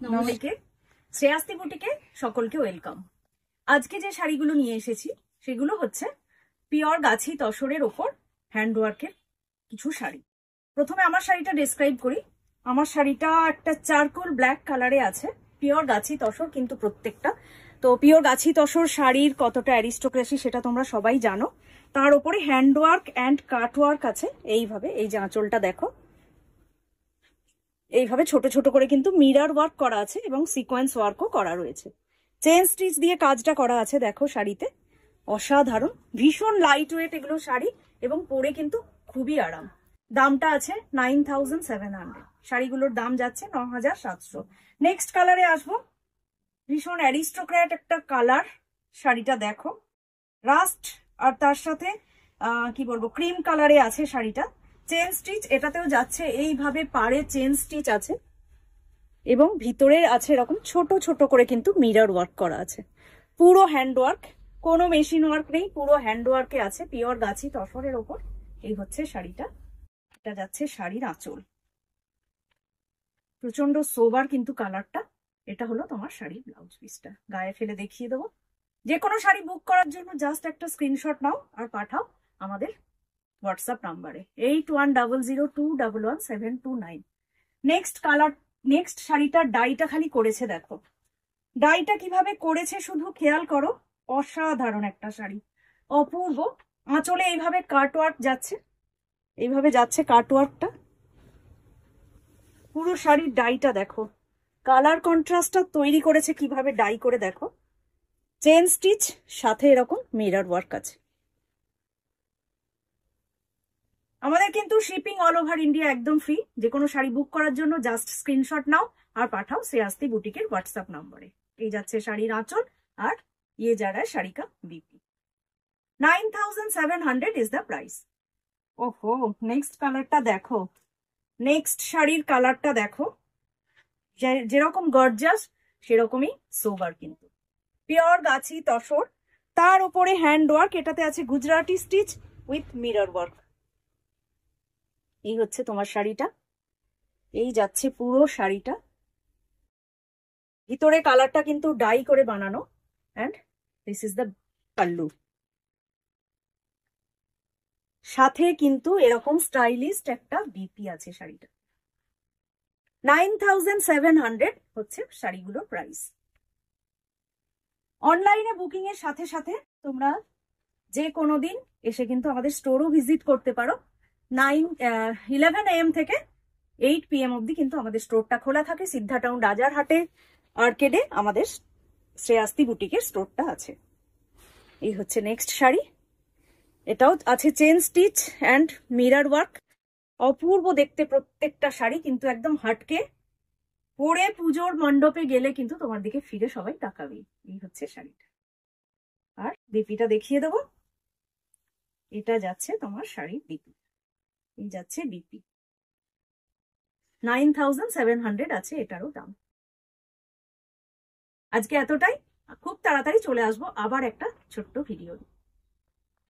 নমস্কার, শ্রেয়াস্তি বুটিকে সকলকে ওয়েলকাম। আজকে যে শাড়িগুলো নিয়ে এসেছি সেগুলো হচ্ছে পিওর গাছি তসরের ওপর হ্যান্ডওয়ার্কের কিছু শাড়ি। প্রথমে আমার শাড়িটা ডেসক্রাইব করি। আমার শাড়িটা একটা চারকোল ব্ল্যাক কালারে আছে, পিওর গাছি তসর কিন্তু প্রত্যেকটা। তো পিওর গাছি তসর শাড়ির কতটা অ্যারিস্টোক্রেসি সেটা তোমরা সবাই জানো। তার উপরে হ্যান্ডওয়ার্ক অ্যান্ড কাটওয়ার্ক আছে। এইভাবে এই যে আঁচলটা দেখো, এইভাবে ছোট ছোট করে কিন্তু মিরর ওয়ার্ক করা আছে এবং সিকোয়েন্স ওয়ার্কও করা রয়েছে। চেন স্টিচ দিয়ে কাজটা করা আছে দেখো শাড়িতে, অসাধারণ, ভীষণ লাইট ওয়েট এগুলো শাড়ি এবং পরে কিন্তু খুবই আরাম। দামটা আছে 9700। শাড়িগুলোর দাম যাচ্ছে 9700। নেক্সট কালারে আসবো, ভীষণ অ্যারিস্টোক্র্যাট একটা কালার। শাড়িটা দেখো, রাস্ট আর তার সাথে কি বলবো ক্রিম কালারে আছে শাড়িটা। চেন স্টিচ এটাতেও যাচ্ছে, এইভাবে পাড়ে চেন স্টিচ আছে এবং ভিতরে আছে এরকম ছোট ছোট করে কিন্তু মিরর ওয়ার্ক করা আছে। পুরো হ্যান্ড ওয়ার্ক, কোনো মেশিন ওয়ার্ক নেই, পুরো হ্যান্ড ওয়ার্কে আছে পিওর গাছি তসরের ওপর। এই হচ্ছে শাড়িটা, এটা যাচ্ছে শাড়ির আঁচল। প্রচন্ড সোবার কিন্তু কালারটা। এটা হলো তোমার শাড়ির ব্লাউজ পিসটা, গায়ে ফেলে দেখিয়ে দেবো। যে কোনো শাড়ি বুক করার জন্য জাস্ট একটা স্ক্রিনশট নাও আর পাঠাও আমাদের হোয়াটসঅ্যাপ নাম্বারে 8100211729। নেক্সট কালার, নেক্সট শাড়িটার ডাইটা খালি করেছে দেখো, ডাইটা কিভাবে করেছে শুধু খেয়াল করো। অসাধারণ একটা শাড়ি, অপূর্ব। আঁচলে এইভাবে কাটওয়ার্ক যাচ্ছে, এইভাবে যাচ্ছে কাটওয়ার্কটা। পুরো শাড়ির ডাইটা দেখো, কালার কন্ট্রাস্টটা তৈরি করেছে কিভাবে ডাই করে দেখো। চেন স্টিচ সাথে এরকম মিরর ওয়ার্ক আছে। আমাদের কিন্তু শিপিং অল ওভার ইন্ডিয়া একদম ফ্রি। যে কোনো শাড়ি বুক করার জন্য জাস্ট স্ক্রিনশট নাও আর পাঠাও শ্রেয়াস্তি বুটিকের হোয়াটসঅ্যাপ নম্বরে। এই যাচ্ছে শাড়ির আঁচল আর ইয়ে যারা শাড়ি কা বিপি। 9700 is the price. ওহো, নেক্সট কালারটা দেখো, নেক্সট শাড়ির কালারটা দেখো, যেরকম গর্জাস সেরকমই সোবার কিন্তু পিওর গাছি তসর, তার উপরে হ্যান্ড ওয়ার্ক। এটাতে আছে Gujarati stitch with mirror work. এই হচ্ছে তোমার শাড়িটা, এই যাচ্ছে পুরো শাড়িটা। ভিতরে কালারটা কিন্তু ডাই করে বানানো and this is the pallu. সাথে কিন্তু এরকম স্টাইলিস্ট একটা বিপি আছে শাড়িটা। 9700 হচ্ছে শাড়িগুলোর প্রাইস। অনলাইনে বুকিং এর সাথে সাথে তোমরা যে কোনো দিন এসে কিন্তু আমাদের স্টোরও ভিজিট করতে পারো। 11 AM থেকে 8 PM অবধি কিন্তু আমাদের স্টোরটা খোলা থাকে। সিদ্ধা টাউন রাজারহাটে আর্কেডে আমাদের শ্রেয়াস্তি বুটিকের স্টোরটা আছে। এই হচ্ছে নেক্সট শাড়ি, এটাও আছে chain stitch and mirror work. অপূর্ব দেখতে প্রত্যেকটা শাড়ি, কিন্তু একদম হাটকে পরে পুজোর মণ্ডপে গেলে কিন্তু তোমার দিকে ফিরে সবাই তাকাবে। এই হচ্ছে শাড়িটা, আর বিপিটা দেখিয়ে দেবো। এটা যাচ্ছে তোমার শাড়ির বিপি, এই যাচ্ছে বিপি। 9700 আছে এটারও দাম। আজকে এতটাই, খুব তাড়াতাড়ি চলে আসবো আবার একটা ছোট্ট ভিডিও।